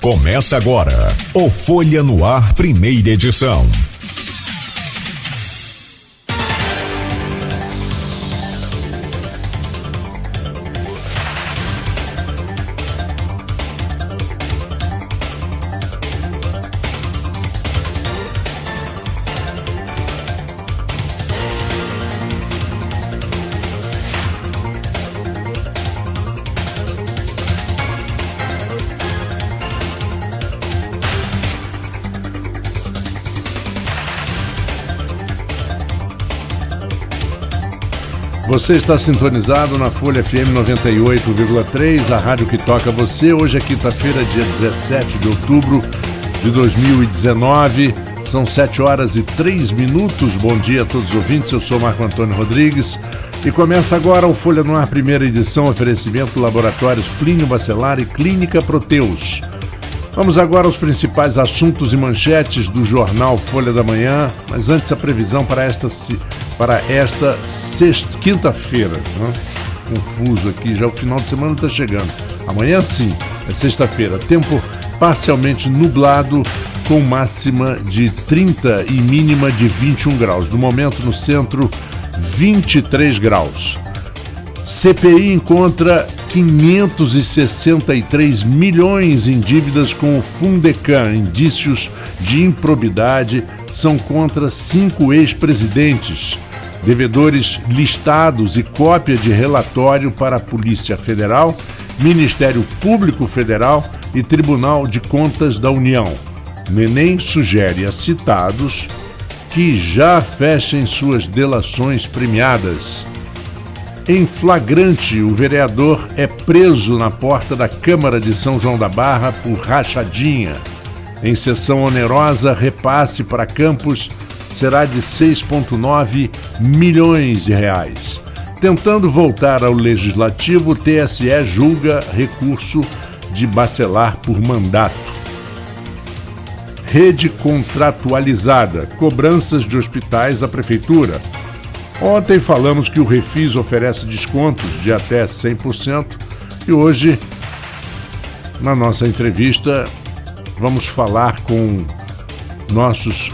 Começa agora o Folha no Ar, primeira edição. Você está sintonizado na Folha FM 98,3, a rádio que toca você. Hoje é quinta-feira, dia 17 de outubro de 2019. São 7h03. Bom dia a todos os ouvintes. Eu sou Marco Antônio Rodrigues e começa agora o Folha no Ar, primeira edição, oferecimento Laboratórios Plínio Bacelar e Clínica Proteus. Vamos agora aos principais assuntos e manchetes do jornal Folha da Manhã, mas antes a previsão para esta quinta-feira, né? Confuso aqui, já o final de semana está chegando. Amanhã sim, é sexta-feira. Tempo parcialmente nublado, com máxima de 30 e mínima de 21 graus. No momento, no centro, 23 graus. CPI encontra 563 milhões em dívidas com o Fundecam. Indícios de improbidade são contra 5 ex-presidentes. Devedores listados e cópia de relatório para a Polícia Federal, Ministério Público Federal e Tribunal de Contas da União. Menem sugere a citados que já fechem suas delações premiadas. Em flagrante, o vereador é preso na porta da Câmara de São João da Barra por rachadinha. Em sessão onerosa, repasse para Campos será de 6,9 milhões de reais. Tentando voltar ao Legislativo, o TSE julga recurso de Bacelar por mandato. Rede contratualizada, cobranças de hospitais à Prefeitura. Ontem falamos que o Refis oferece descontos de até 100% e hoje, na nossa entrevista, vamos falar com nossos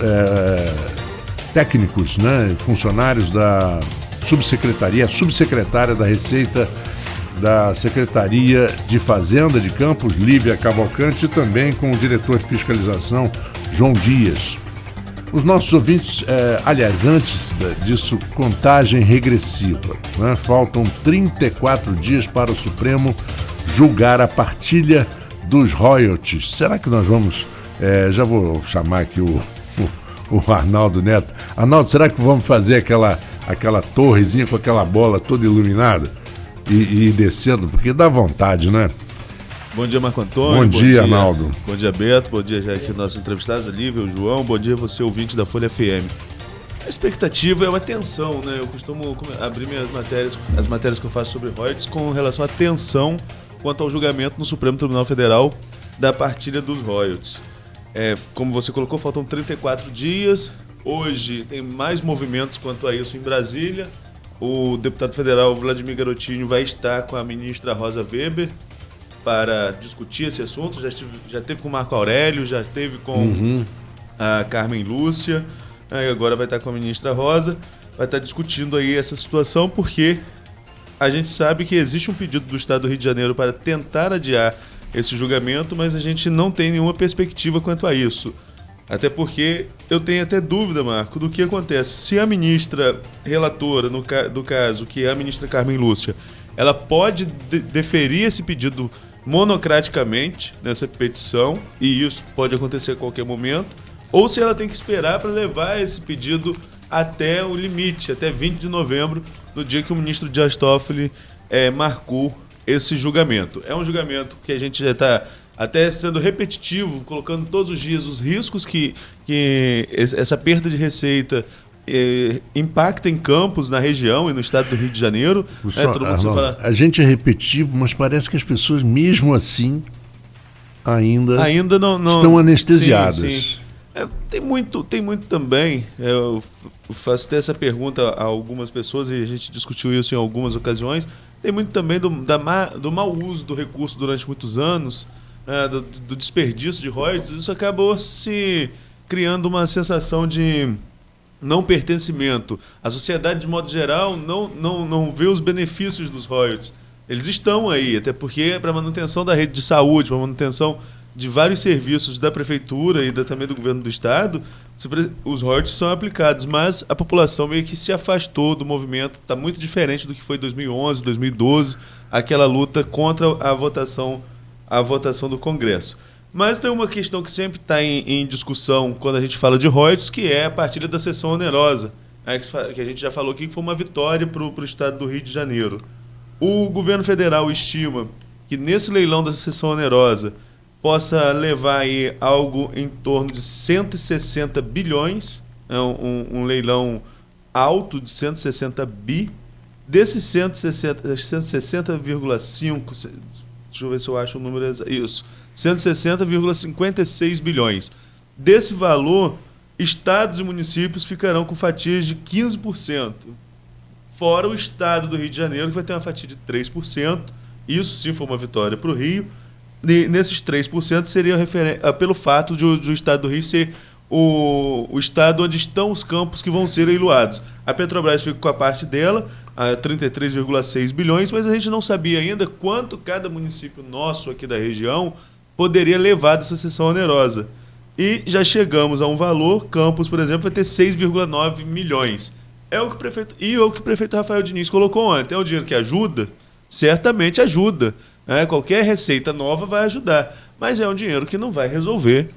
técnicos, né, funcionários da subsecretária da Receita da Secretaria de Fazenda de Campos, Lívia Cavalcante, e também com o diretor de fiscalização, João Dias. Os nossos ouvintes, aliás, antes disso, contagem regressiva, né? Faltam 34 dias para o Supremo julgar a partilha dos royalties. Será que nós vamos... já vou chamar aqui o Arnaldo Neto. Arnaldo, será que vamos fazer aquela torrezinha com aquela bola toda iluminada e descendo? Porque dá vontade, né? Bom dia, Marco Antônio. Bom dia, Arnaldo. Bom dia, Beto. Bom dia já aqui nossos entrevistados, Lívia, o João. Bom dia você, ouvinte da Folha FM. A expectativa é uma tensão, né? Eu costumo abrir as matérias que eu faço sobre royalties com relação à tensão quanto ao julgamento no Supremo Tribunal Federal da partilha dos royalties. Como você colocou, faltam 34 dias. Hoje tem mais movimentos quanto a isso em Brasília. O deputado federal Vladimir Garotinho vai estar com a ministra Rosa Weber para discutir esse assunto. Já teve com o Marco Aurélio, já teve com a Carmen Lúcia, agora vai estar com a ministra Rosa, vai estar discutindo aí essa situação, porque a gente sabe que existe um pedido do Estado do Rio de Janeiro para tentar adiar esse julgamento, mas a gente não tem nenhuma perspectiva quanto a isso. Até porque eu tenho até dúvida, Marco, do que acontece. Se a ministra relatora, do caso, que é a ministra Carmen Lúcia, ela pode deferir esse pedido monocraticamente nessa petição, e isso pode acontecer a qualquer momento, ou se ela tem que esperar para levar esse pedido até o limite, até 20 de novembro, no dia que o ministro Dias Toffoli marcou esse julgamento. É um julgamento que a gente já está até sendo repetitivo, colocando todos os dias os riscos que essa perda de receita impacta em Campos, na região e no estado do Rio de Janeiro. A gente é repetitivo, mas parece que as pessoas, mesmo assim, ainda não estão anestesiadas. Sim. Tem muito também. Eu faço até essa pergunta a algumas pessoas e a gente discutiu isso em algumas ocasiões. Tem muito também do mau uso do recurso durante muitos anos. do desperdício de royalties, isso acabou se criando uma sensação de não pertencimento. A sociedade, de modo geral, não vê os benefícios dos royalties. Eles estão aí, até porque é para manutenção da rede de saúde, para manutenção de vários serviços da prefeitura e também do governo do estado, os royalties são aplicados, mas a população meio que se afastou do movimento, está muito diferente do que foi 2011, 2012, aquela luta contra a votação do Congresso. Mas tem uma questão que sempre está em discussão quando a gente fala de royalties, que é a partilha da cessão onerosa, que a gente já falou aqui que foi uma vitória para o estado do Rio de Janeiro. O governo federal estima que nesse leilão da cessão onerosa possa levar aí algo em torno de 160 bilhões, um leilão alto de 160 bi. Desses 160,5, deixa eu ver se eu acho o número exato, isso, 160,56 bilhões. Desse valor, estados e municípios ficarão com fatias de 15%, fora o estado do Rio de Janeiro, que vai ter uma fatia de 3%. Isso sim foi uma vitória para o Rio. E nesses 3% seria pelo fato de o estado do Rio ser o estado onde estão os campos que vão ser leiloados. A Petrobras fica com a parte dela, a 33,6 bilhões, mas a gente não sabia ainda quanto cada município nosso aqui da região poderia levar dessa cessão onerosa. E já chegamos a um valor, Campos, por exemplo, vai ter 6,9 milhões. É o que o prefeito Rafael Diniz colocou ontem. É um dinheiro que ajuda? Certamente ajuda. Qualquer receita nova vai ajudar. Mas é um dinheiro que não vai resolver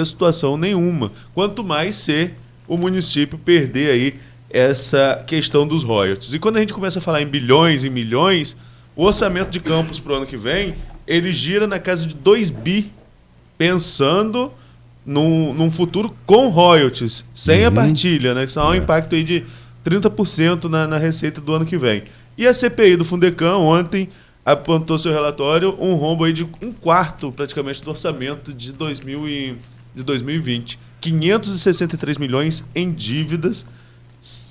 situação nenhuma. Quanto mais ser o município perder aí essa questão dos royalties. E quando a gente começa a falar em bilhões e milhões, o orçamento de Campos para o ano que vem, ele gira na casa de 2 bi, pensando num futuro com royalties, sem a partilha, né? Isso há um impacto aí de 30% na receita do ano que vem. E a CPI do Fundecam ontem apontou seu relatório um rombo aí de 1/4 praticamente do orçamento de 2020. 563 milhões em dívidas.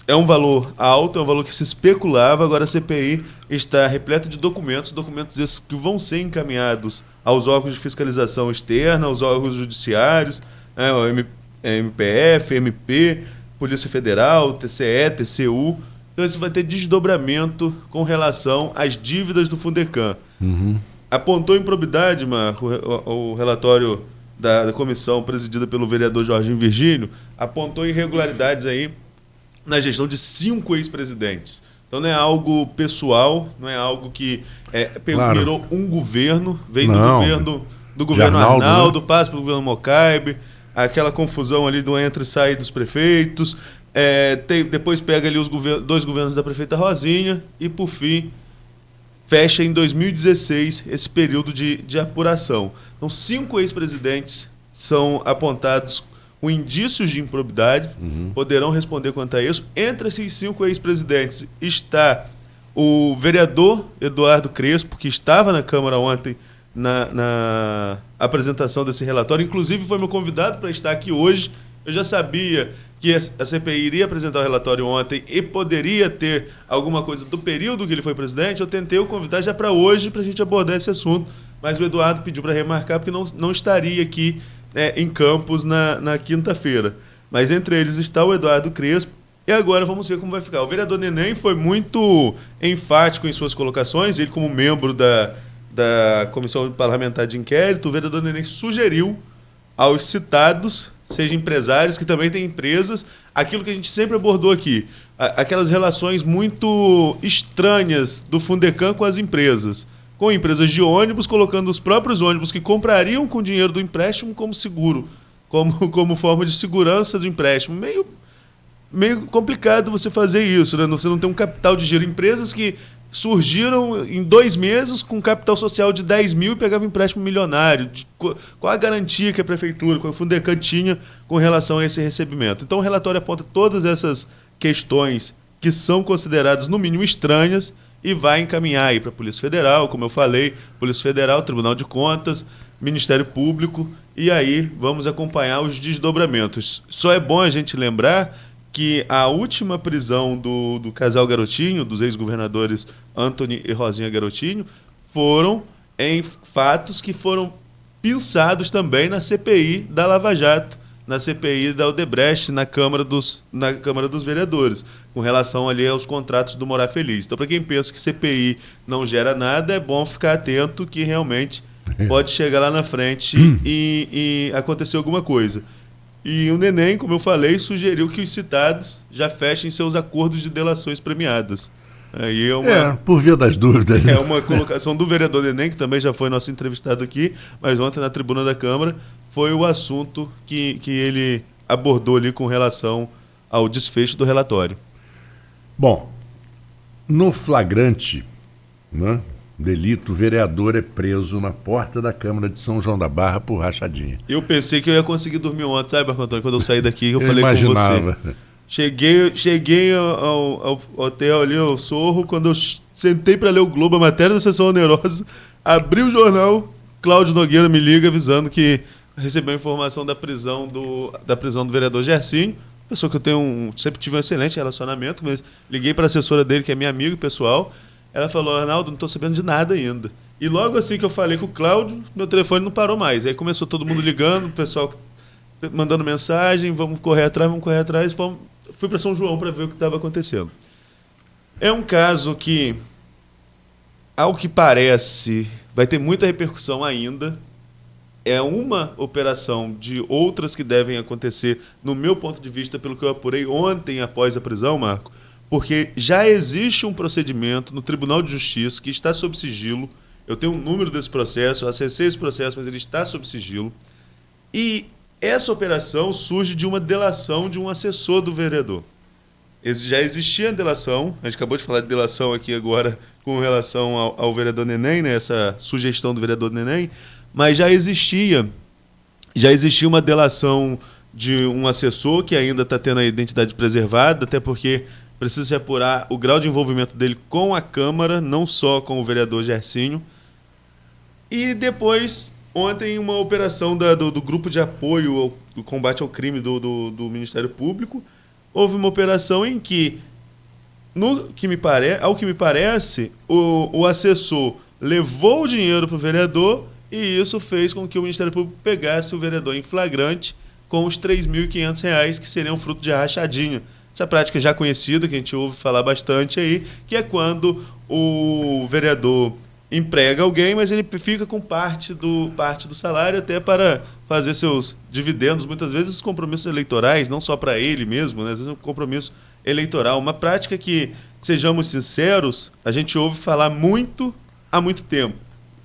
É um valor alto, é um valor que se especulava. Agora a CPI está repleta de documentos esses que vão ser encaminhados aos órgãos de fiscalização externa, aos órgãos judiciários, o MPF, MP, Polícia Federal, TCE, TCU. Então isso vai ter desdobramento com relação às dívidas do Fundecam. Apontou improbidade, Marco, o relatório da comissão presidida pelo vereador Jorginho Virgínio, apontou irregularidades aí na gestão de 5 ex-presidentes. Então não é algo pessoal, não é algo que virou um governo, vem do governo Arnaldo, né? Passa pelo governo Mocaibe, aquela confusão ali do entra e sai dos prefeitos, depois pega ali os 2 governos da prefeita Rosinha e, por fim, fecha em 2016 esse período de apuração. Então 5 ex-presidentes são apontados com indícios de improbidade, poderão responder quanto a isso. Entre esses 5 ex-presidentes está o vereador Eduardo Crespo, que estava na Câmara ontem na apresentação desse relatório, inclusive foi meu convidado para estar aqui hoje. Eu já sabia que a CPI iria apresentar o relatório ontem e poderia ter alguma coisa do período que ele foi presidente. Eu tentei o convidar já para hoje, para a gente abordar esse assunto, mas o Eduardo pediu para remarcar, porque não estaria aqui em Campos na quinta-feira. Mas entre eles está o Eduardo Crespo, e agora vamos ver como vai ficar. O vereador Neném foi muito enfático em suas colocações, ele como membro da Comissão Parlamentar de Inquérito, o vereador Neném sugeriu aos citados, seja empresários, que também têm empresas, aquilo que a gente sempre abordou aqui, aquelas relações muito estranhas do Fundecam com as empresas, com empresas de ônibus, colocando os próprios ônibus que comprariam com o dinheiro do empréstimo como seguro, como forma de segurança do empréstimo. Meio complicado você fazer isso, né? Você não tem um capital de giro. Empresas que surgiram em 2 meses com capital social de 10 mil e pegavam empréstimo milionário. Qual a garantia que a prefeitura, que o Fundecam tinha com relação a esse recebimento? Então o relatório aponta todas essas questões que são consideradas no mínimo estranhas e vai encaminhar aí para a Polícia Federal, como eu falei, Polícia Federal, Tribunal de Contas, Ministério Público, e aí vamos acompanhar os desdobramentos. Só é bom a gente lembrar que a última prisão do casal Garotinho, dos ex-governadores Antony e Rosinha Garotinho, foram em fatos que foram pensados também na CPI da Lava Jato, na CPI da Odebrecht, na Câmara dos Vereadores, com relação ali aos contratos do Morar Feliz. Então, para quem pensa que CPI não gera nada, é bom ficar atento que realmente pode chegar lá na frente e acontecer alguma coisa. E o Neném, como eu falei, sugeriu que os citados já fechem seus acordos de delações premiadas. Aí por via das dúvidas. É uma colocação do vereador Neném, que também já foi nosso entrevistado aqui, mas ontem na tribuna da Câmara foi o assunto que ele abordou ali com relação ao desfecho do relatório. Bom, no flagrante, né, delito, o vereador é preso na porta da Câmara de São João da Barra por rachadinha. Eu pensei que eu ia conseguir dormir ontem, sabe, Marco Antônio? Quando eu saí daqui, eu falei imaginava. Com você. Cheguei ao hotel ali, ao Sorro, quando eu sentei para ler o Globo, a matéria da sessão onerosa, abri o jornal, Cláudio Nogueira me liga avisando que recebeu informação da prisão do vereador Gersinho, pessoa que eu sempre tive um excelente relacionamento, mas liguei para a assessora dele, que é minha amiga pessoal. Ela falou: Arnaldo, não estou sabendo de nada ainda. E logo assim que eu falei com o Cláudio, meu telefone não parou mais. Aí começou todo mundo ligando, o pessoal mandando mensagem, vamos correr atrás. Fui para São João para ver o que estava acontecendo. É um caso que, ao que parece, vai ter muita repercussão ainda. É uma operação de outras que devem acontecer, no meu ponto de vista, pelo que eu apurei ontem após a prisão, Marco, porque já existe um procedimento no Tribunal de Justiça que está sob sigilo. Eu tenho um número desse processo, eu acessei esse processo, mas ele está sob sigilo. E essa operação surge de uma delação de um assessor do vereador. Já existia a delação, a gente acabou de falar de delação aqui agora com relação ao vereador Neném, né, essa sugestão do vereador Neném, mas já existia uma delação de um assessor que ainda está tendo a identidade preservada, até porque precisa se apurar o grau de envolvimento dele com a Câmara, não só com o vereador Gersinho. E depois, ontem, uma operação do grupo de apoio ao combate ao crime do Ministério Público. Houve uma operação em que, ao que me parece, o assessor levou o dinheiro para o vereador e isso fez com que o Ministério Público pegasse o vereador em flagrante com os R$ 3.500 que seriam fruto de rachadinha. Essa prática já conhecida, que a gente ouve falar bastante aí, que é quando o vereador emprega alguém, mas ele fica com parte do salário até para fazer seus dividendos, muitas vezes compromissos eleitorais, não só para ele mesmo, né? Às vezes um compromisso eleitoral. Uma prática que, sejamos sinceros, a gente ouve falar muito há muito tempo.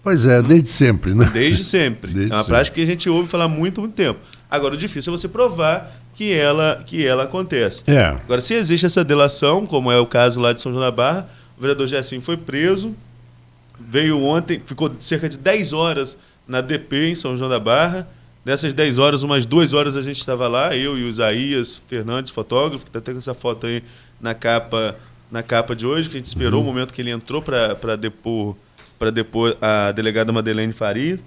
Pois é, desde sempre, né? Desde sempre. É uma prática que a gente ouve falar muito tempo. Agora, o difícil é você provar que ela acontece. Agora, se existe essa delação, como é o caso lá de São João da Barra, o vereador Gersinho foi preso, veio ontem, ficou cerca de 10 horas na DP em São João da Barra. Nessas 10 horas, umas 2 horas a gente estava lá, eu e o Isaías Fernandes, fotógrafo, que está até com essa foto aí na capa de hoje, que a gente esperou o momento que ele entrou para depor a delegada Madeleine Faria.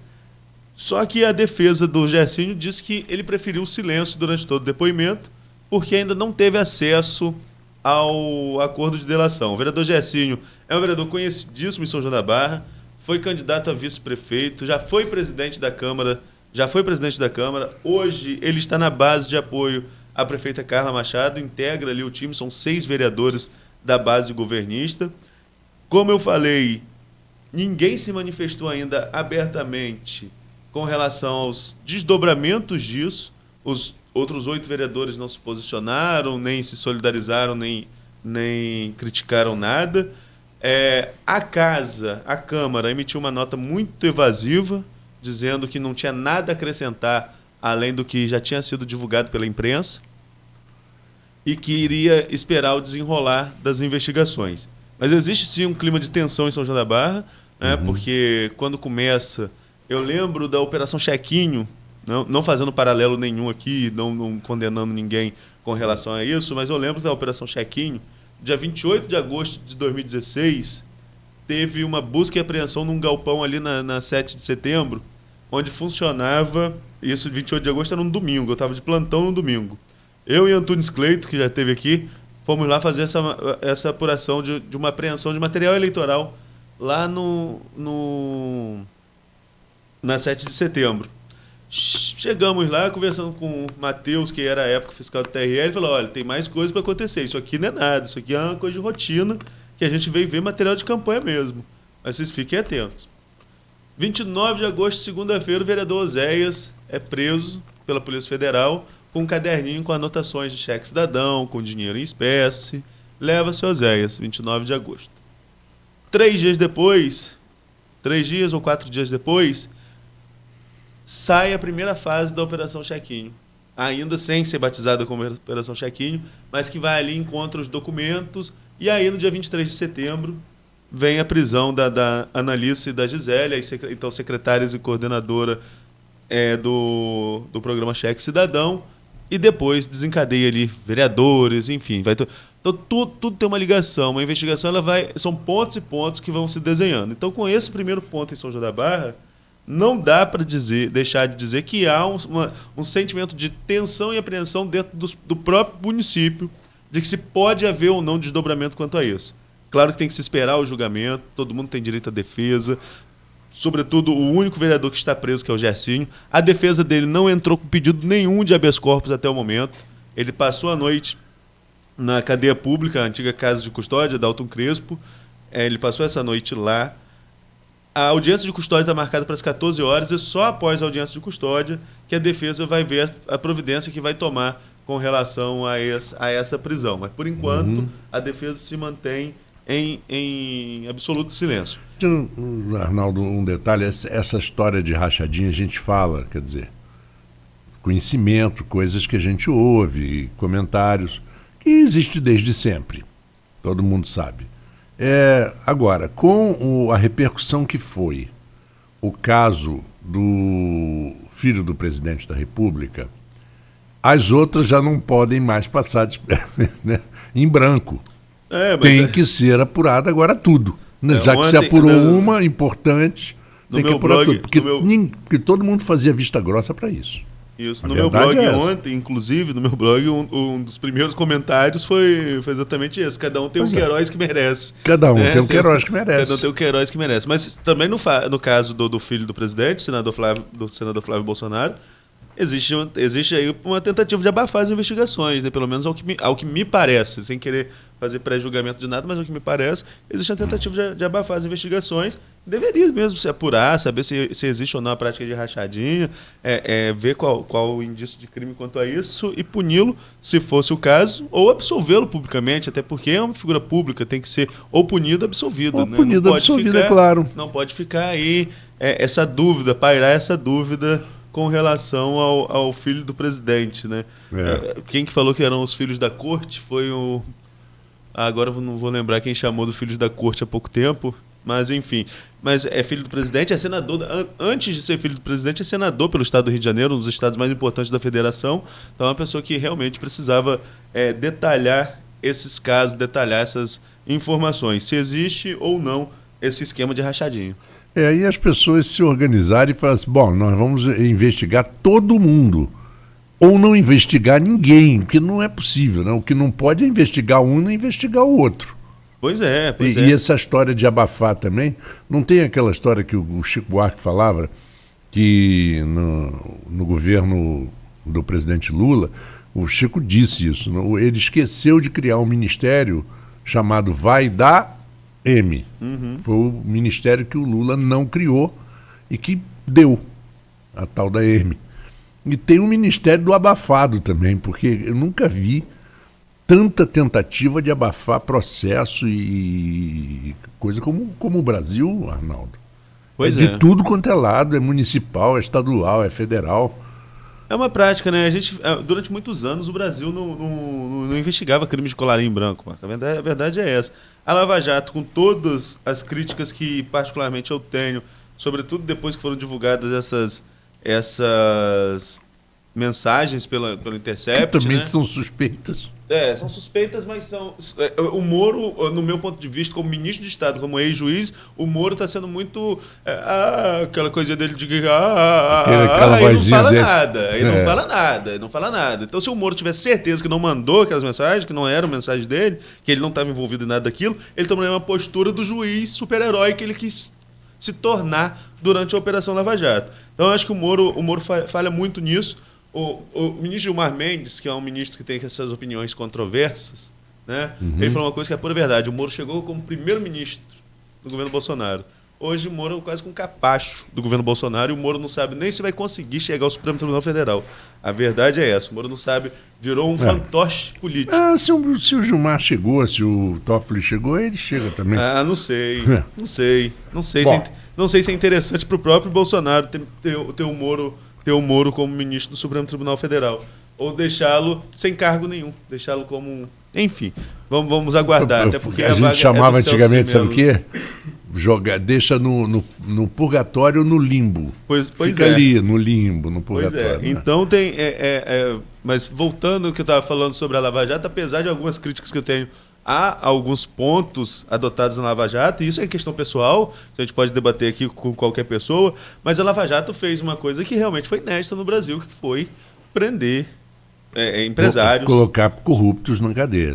Só que a defesa do Gersinho disse que ele preferiu o silêncio durante todo o depoimento, porque ainda não teve acesso ao acordo de delação. O vereador Gersinho é um vereador conhecidíssimo em São João da Barra, foi candidato a vice-prefeito, já foi presidente da Câmara, hoje ele está na base de apoio à prefeita Carla Machado, integra ali o time, são 6 vereadores da base governista. Como eu falei, ninguém se manifestou ainda abertamente com relação aos desdobramentos disso. Os outros 8 vereadores não se posicionaram, nem se solidarizaram, nem criticaram nada. A Câmara emitiu uma nota muito evasiva, dizendo que não tinha nada a acrescentar além do que já tinha sido divulgado pela imprensa e que iria esperar o desenrolar das investigações. Mas existe sim um clima de tensão em São João da Barra, né, porque quando começa... Eu lembro da Operação Chequinho, não fazendo paralelo nenhum aqui, não condenando ninguém com relação a isso, mas eu lembro da Operação Chequinho, dia 28 de agosto de 2016, teve uma busca e apreensão num galpão ali na 7 de setembro, onde funcionava, isso 28 de agosto era um domingo, eu estava de plantão no domingo. Eu e Antunes Cleito, que já esteve aqui, fomos lá fazer essa apuração de uma apreensão de material eleitoral lá na 7 de setembro. Chegamos lá, conversando com o Matheus, que era a época fiscal do TRE, ele falou, olha, tem mais coisa para acontecer, isso aqui não é nada, isso aqui é uma coisa de rotina, que a gente veio ver material de campanha mesmo. Mas vocês fiquem atentos. 29 de agosto, segunda-feira, o vereador Oséias é preso pela Polícia Federal com um caderninho com anotações de cheque cidadão, com dinheiro em espécie. Leva-se Oséias, 29 de agosto. 3 dias depois, 3 dias ou 4 dias depois, sai a primeira fase da Operação Chequinho. Ainda sem ser batizada como Operação Chequinho, mas que vai ali, encontra os documentos, e aí no dia 23 de setembro vem a prisão da Analice e da Gisele, então secretárias e coordenadora do programa Cheque Cidadão, e depois desencadeia ali vereadores, enfim. Então tudo tem uma ligação, uma investigação, são pontos e pontos que vão se desenhando. Então com esse primeiro ponto em São João da Barra, não dá para deixar de dizer que há um sentimento de tensão e apreensão dentro do próprio município, de que se pode haver ou não desdobramento quanto a isso. Claro que tem que se esperar o julgamento, todo mundo tem direito à defesa, sobretudo o único vereador que está preso, que é o Gersinho. A defesa dele não entrou com pedido nenhum de habeas corpus até o momento. Ele passou a noite na cadeia pública, a antiga casa de custódia, da Dalton Crespo. Ele passou essa noite lá. A audiência de custódia está marcada para as 14 horas e só após a audiência de custódia que a defesa vai ver a providência que vai tomar com relação a essa prisão. Mas, por enquanto, a defesa se mantém em absoluto silêncio. Arnaldo, um detalhe, essa história de rachadinha a gente fala, quer dizer, conhecimento, coisas que a gente ouve, comentários, que existe desde sempre, todo mundo sabe. Agora, com a repercussão que foi o caso do filho do presidente da República, as outras já não podem mais passar né, em branco. Tem que ser apurada agora tudo. Né? Já que se apurou uma importante, tem que apurar tudo. Porque todo mundo fazia vista grossa para isso. Isso. No meu blog ontem, inclusive, no meu blog, um dos primeiros comentários foi exatamente esse. Cada um tem o Queiroz que merece. Cada um tem o Queiroz que merece. Cada um tem o Queiroz que merece. Mas também no caso do filho do presidente, do senador Flávio Bolsonaro, existe aí uma tentativa de abafar as investigações, né? Pelo menos ao que me parece, sem querer fazer pré-julgamento de nada, mas ao que me parece, existe uma tentativa de abafar as investigações. Deveria mesmo se apurar, saber se existe ou não a prática de rachadinha, ver qual o indício de crime quanto a isso e puni-lo, se fosse o caso, ou absolvê-lo publicamente, até porque é uma figura pública, tem que ser ou punido ou absolvido. Ou punido ou absolvido, é claro. Não pode ficar aí essa dúvida, pairar essa dúvida com relação ao filho do presidente, né? Quem que falou que eram os filhos da corte foi o... Agora eu não vou lembrar quem chamou do filhos da corte há pouco tempo, mas enfim. Mas é filho do presidente, é senador. Antes de ser filho do presidente, é senador pelo estado do Rio de Janeiro, um dos estados mais importantes da federação. Então é uma pessoa que realmente precisava detalhar esses casos, detalhar essas informações, se existe ou não esse esquema de rachadinho. Aí as pessoas se organizarem e falam assim, bom, nós vamos investigar todo mundo. Ou não investigar ninguém, porque não é possível, né? O que não pode é investigar um e não investigar o outro. Pois é. E essa história de abafar também, não tem aquela história que o Chico Buarque falava, que no governo do presidente Lula, o Chico disse isso, ele esqueceu de criar um ministério chamado Vai da M. Foi o ministério que o Lula não criou e que deu a tal da M. E tem o Ministério do Abafado também, porque eu nunca vi tanta tentativa de abafar processo e coisa como o Brasil, Arnaldo. Pois de tudo quanto é lado, é municipal, é estadual, é federal. É uma prática, né? Durante muitos anos, o Brasil não investigava crimes de colarinho branco, Marco. A verdade é essa. A Lava Jato, com todas as críticas que particularmente eu tenho, sobretudo depois que foram divulgadas essas mensagens pelo Intercept, que também, né? São suspeitas. São suspeitas, mas são... O Moro, no meu ponto de vista, como ministro de Estado, como ex-juiz, o Moro está sendo muito... aquela coisinha dele de... Ele não fala nada. Ele não fala nada. Então, se o Moro tivesse certeza que não mandou aquelas mensagens, que não eram mensagens dele, que ele não estava envolvido em nada daquilo, ele tomaria uma postura do juiz super-herói que ele quis se tornar durante a Operação Lava Jato. Então, eu acho que o Moro falha muito nisso. O ministro Gilmar Mendes, que é um ministro que tem essas opiniões controversas, né? Ele falou uma coisa que é pura verdade. O Moro chegou como primeiro-ministro do governo Bolsonaro. Hoje o Moro é quase com um capacho do governo Bolsonaro e o Moro não sabe nem se vai conseguir chegar ao Supremo Tribunal Federal. A verdade é essa. O Moro não sabe, virou um fantoche político. Se o Gilmar chegou, se o Toffoli chegou, ele chega também. Não sei. Não sei. Não sei se é interessante para o próprio Bolsonaro ter o Moro como ministro do Supremo Tribunal Federal. Ou deixá-lo sem cargo nenhum. Deixá-lo como... Enfim, vamos aguardar. Até porque a gente chamava antigamente, sabe o quê? Deixa no purgatório, no limbo. Fica ali, no limbo, no purgatório. Né? Então tem... mas voltando ao que eu estava falando sobre a Lava Jato, apesar de algumas críticas que eu tenho, há alguns pontos adotados na Lava Jato, e isso é questão pessoal, a gente pode debater aqui com qualquer pessoa, mas a Lava Jato fez uma coisa que realmente foi inédita no Brasil, que foi prender empresários. Colocar corruptos na cadeia.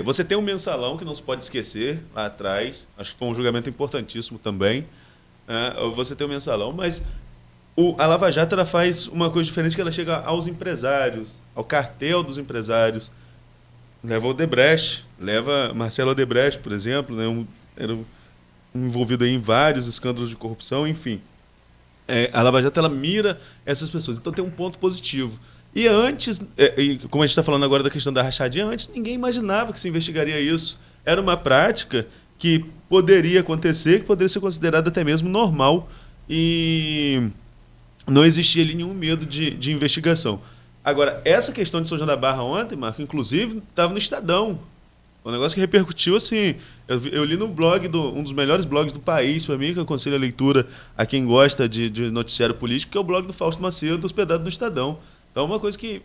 Você tem um mensalão que não se pode esquecer lá atrás, acho que foi um julgamento importantíssimo também. Você tem um mensalão, mas a Lava Jato ela faz uma coisa diferente, que ela chega aos empresários, ao cartel dos empresários. Leva o Odebrecht, leva Marcelo Odebrecht, por exemplo, né, era envolvido aí em vários escândalos de corrupção, enfim. A Lava Jato ela mira essas pessoas, então tem um ponto positivo. E antes, como a gente está falando agora da questão da rachadinha, antes ninguém imaginava que se investigaria isso. Era uma prática que poderia acontecer, que poderia ser considerada até mesmo normal, e não existia ali nenhum medo de investigação. Agora, essa questão de São João da Barra ontem, Marco, inclusive, estava no Estadão. Um negócio que repercutiu assim. Eu li no blog, um dos melhores blogs do país, para mim, que eu aconselho a leitura a quem gosta de noticiário político, que é o blog do Fausto Macedo, hospedado no Estadão. Então, uma coisa que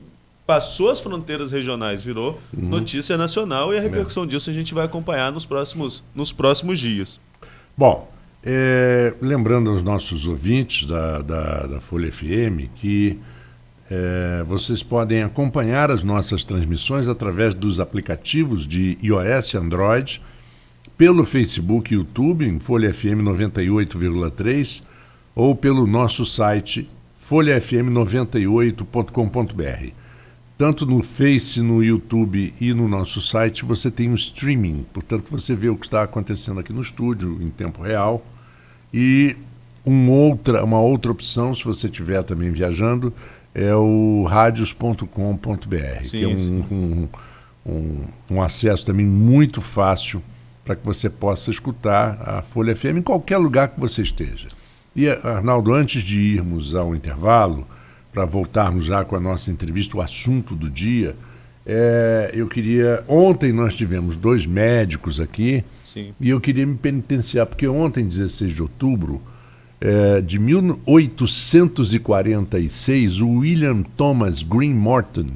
passou as fronteiras regionais, virou notícia nacional, e a repercussão disso a gente vai acompanhar nos próximos dias. Bom, lembrando aos nossos ouvintes da Folha FM que vocês podem acompanhar as nossas transmissões através dos aplicativos de iOS e Android, pelo Facebook e YouTube, em Folha FM 98,3, ou pelo nosso site folhafm98.com.br. Tanto no Face, no YouTube e no nosso site você tem um streaming, portanto você vê o que está acontecendo aqui no estúdio em tempo real. E uma outra opção, se você estiver também viajando, é o radios.com.br, que é um acesso também muito fácil para que você possa escutar a Folha FM em qualquer lugar que você esteja. E, Arnaldo, antes de irmos ao intervalo, para voltarmos já com a nossa entrevista, o assunto do dia, eu queria... Ontem nós tivemos 2 médicos aqui. Sim. E eu queria me penitenciar, porque ontem, 16 de outubro de 1846, o William Thomas Green Morton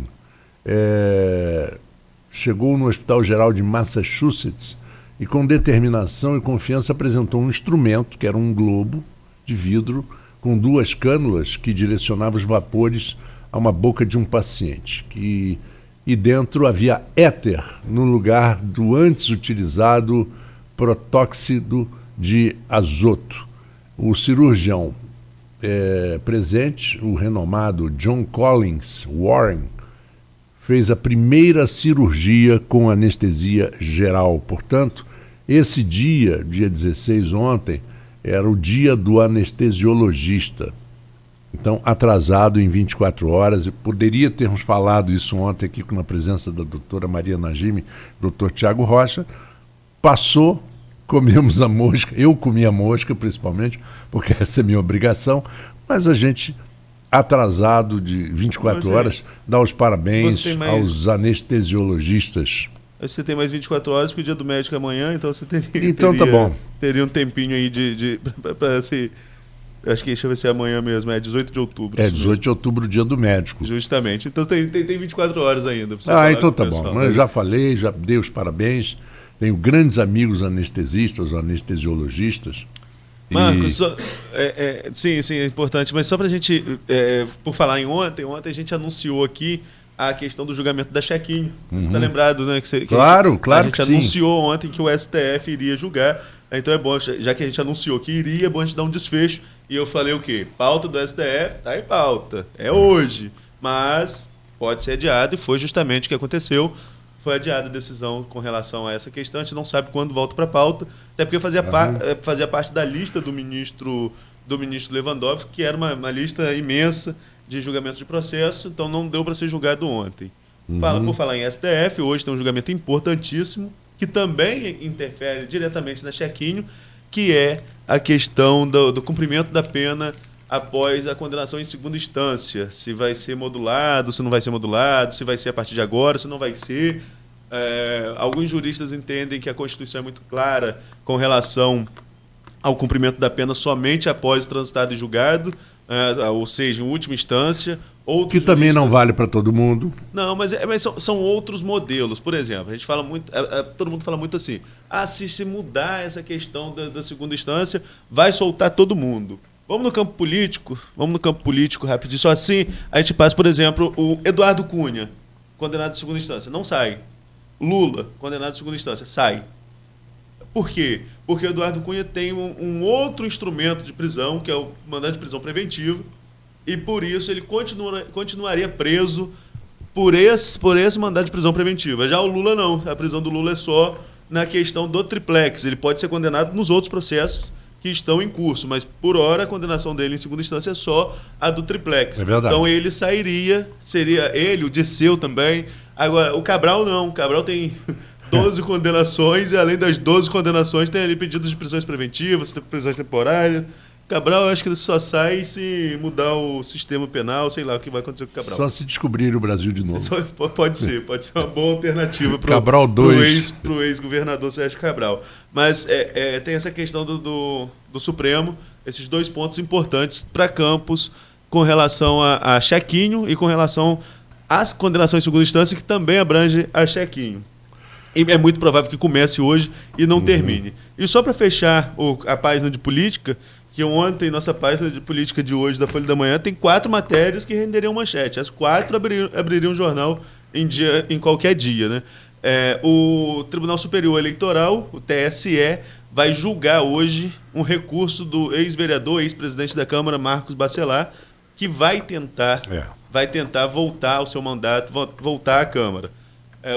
chegou no Hospital Geral de Massachusetts e, com determinação e confiança, apresentou um instrumento, que era um globo de vidro com 2 cânulas que direcionavam os vapores a uma boca de um paciente. E dentro havia éter no lugar do antes utilizado protóxido de azoto. O cirurgião presente, o renomado John Collins Warren, fez a primeira cirurgia com anestesia geral. Portanto, esse dia 16 ontem, era o dia do anestesiologista. Então, atrasado em 24 horas, e poderia termos falado isso ontem aqui na presença da doutora Maria Najime, doutor Tiago Rocha. Passou, comemos a mosca, eu comi a mosca principalmente, porque essa é a minha obrigação, mas a gente, atrasado de 24 horas, dá os parabéns aos anestesiologistas. Você tem mais 24 horas, porque o dia do médico é amanhã, então você teria... Então tá bom. Teria um tempinho aí para se... Acho que deixa eu ver se é amanhã mesmo, 18 de outubro. 18 de outubro, dia do médico. Justamente. Então tem 24 horas ainda. Então tá bom. Eu já falei, já dei os parabéns. Tenho grandes amigos anestesistas, anestesiologistas. Marcos, sim, é importante, mas só para a gente, por falar em ontem a gente anunciou aqui a questão do julgamento da Chequinho. Você está lembrado, né? Claro a gente que sim. anunciou ontem que o STF iria julgar Então é bom, já que a gente anunciou que iria, é bom a gente dar um desfecho. E eu falei o quê? Pauta do STF, tá em pauta. É hoje. Mas pode ser adiado, e foi justamente o que aconteceu. Foi adiada a decisão com relação a essa questão. A gente não sabe quando volta para a pauta, até porque fazia parte da lista do ministro Lewandowski, que era uma lista imensa de julgamentos de processo, então não deu para ser julgado ontem. Por falar em STF, hoje tem um julgamento importantíssimo, que também interfere diretamente na check-in, que é a questão do cumprimento da pena após a condenação em segunda instância. Se vai ser modulado, se não vai ser modulado, se vai ser a partir de agora, se não vai ser. Alguns juristas entendem que a Constituição é muito clara com relação ao cumprimento da pena somente após o transitado e julgado, ou seja, em última instância. Que também não vale para todo mundo. Não, mas são outros modelos. Por exemplo, a gente fala muito, todo mundo fala muito assim, se mudar essa questão da segunda instância, vai soltar todo mundo. Vamos no campo político rapidinho. Só assim a gente passa, por exemplo, o Eduardo Cunha, condenado em segunda instância, não sai. Lula, condenado em segunda instância, sai. Por quê? Porque o Eduardo Cunha tem um outro instrumento de prisão, que é o mandado de prisão preventivo, e por isso ele continuaria preso por esse mandado de prisão preventiva. Já o Lula não. A prisão do Lula é só na questão do triplex. Ele pode ser condenado nos outros processos que estão em curso, mas por hora a condenação dele em segunda instância é só a do triplex. É verdade. Então ele sairia, seria ele, o Disseu também. Agora, o Cabral não. O Cabral tem 12 condenações, e além das 12 condenações tem ali pedidos de prisões preventivas, prisões temporárias. Cabral, eu acho que ele só sai se mudar o sistema penal, sei lá o que vai acontecer com o Cabral. Só se descobrir o Brasil de novo. Pode ser uma boa alternativa para o ex-governador Sérgio Cabral. Mas tem essa questão do Supremo, esses dois pontos importantes para Campos com relação a Chequinho e com relação às condenações em segunda instância, que também abrange a Chequinho. E é muito provável que comece hoje e não termine. E só para fechar a página de política, que ontem, nossa página de política de hoje, da Folha da Manhã, tem 4 matérias que renderiam manchete. As 4 abririam um jornal em qualquer dia, né? O Tribunal Superior Eleitoral, o TSE, vai julgar hoje um recurso do ex-vereador, ex-presidente da Câmara, Marcos Bacelar, que vai tentar voltar ao seu mandato, voltar à Câmara.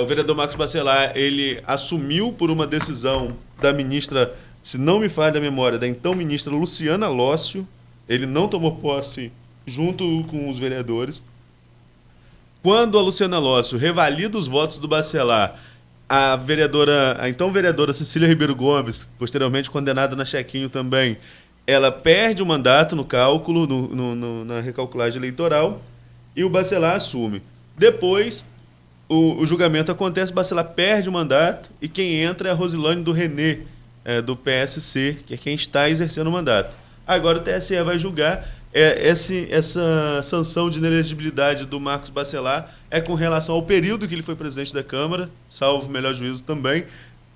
O vereador Marcos Bacelar, ele assumiu por uma decisão da ministra, se não me falha a memória, da então ministra Luciana Lócio. Ele não tomou posse junto com os vereadores. Quando a Luciana Lócio revalida os votos do Bacelar, a então vereadora Cecília Ribeiro Gomes, posteriormente condenada na Chequinho também, ela perde o mandato no cálculo, na recalculagem eleitoral, e o Bacelar assume. Depois, o julgamento acontece, o Bacelar perde o mandato, e quem entra é a Rosilane do René, do PSC, que é quem está exercendo o mandato. Agora o TSE vai julgar. Essa sanção de inelegibilidade do Marcos Bacelar é com relação ao período que ele foi presidente da Câmara, salvo melhor juízo também,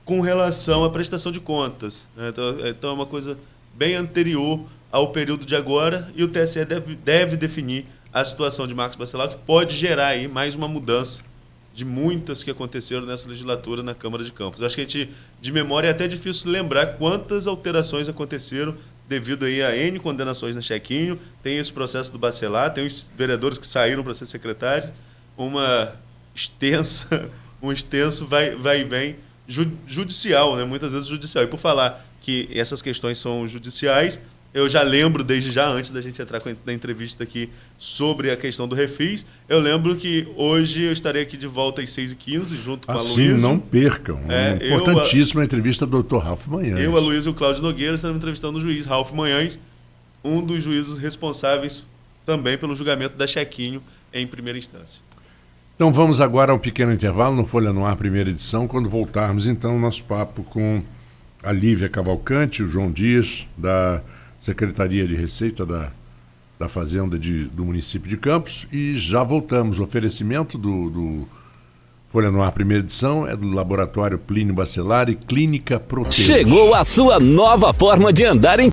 com relação à prestação de contas. Então é uma coisa bem anterior ao período de agora, e o TSE deve definir a situação de Marcos Bacelar, que pode gerar aí mais uma mudança de muitas que aconteceram nessa legislatura na Câmara de Campos. Acho que a gente, de memória, é até difícil lembrar quantas alterações aconteceram devido aí a N condenações na Chequinho. Tem esse processo do Bacelar, tem os vereadores que saíram para ser secretário, um extenso vai e vem judicial, né? Muitas vezes judicial. E por falar que essas questões são judiciais, eu já lembro, desde já, antes da gente entrar na entrevista aqui sobre a questão do Refis, eu lembro que hoje eu estarei aqui de volta às 6h15, junto com a Luísa. Assim, não percam. Importantíssima a entrevista do Dr. Ralf Manhães. Eu, a Luísa e o Cláudio Nogueira estaremos entrevistando o juiz Ralf Manhães, um dos juízes responsáveis também pelo julgamento da Chequinho em primeira instância. Então vamos agora ao pequeno intervalo no Folha no Ar, primeira edição. Quando voltarmos, então, nosso papo com a Lívia Cavalcante, o João Dias, da Secretaria de Receita da Fazenda do município de Campos, e já voltamos. O oferecimento do Folha no Ar, primeira edição, é do Laboratório Plínio Bacelar e Clínica Proteus. Chegou a sua nova forma de andar em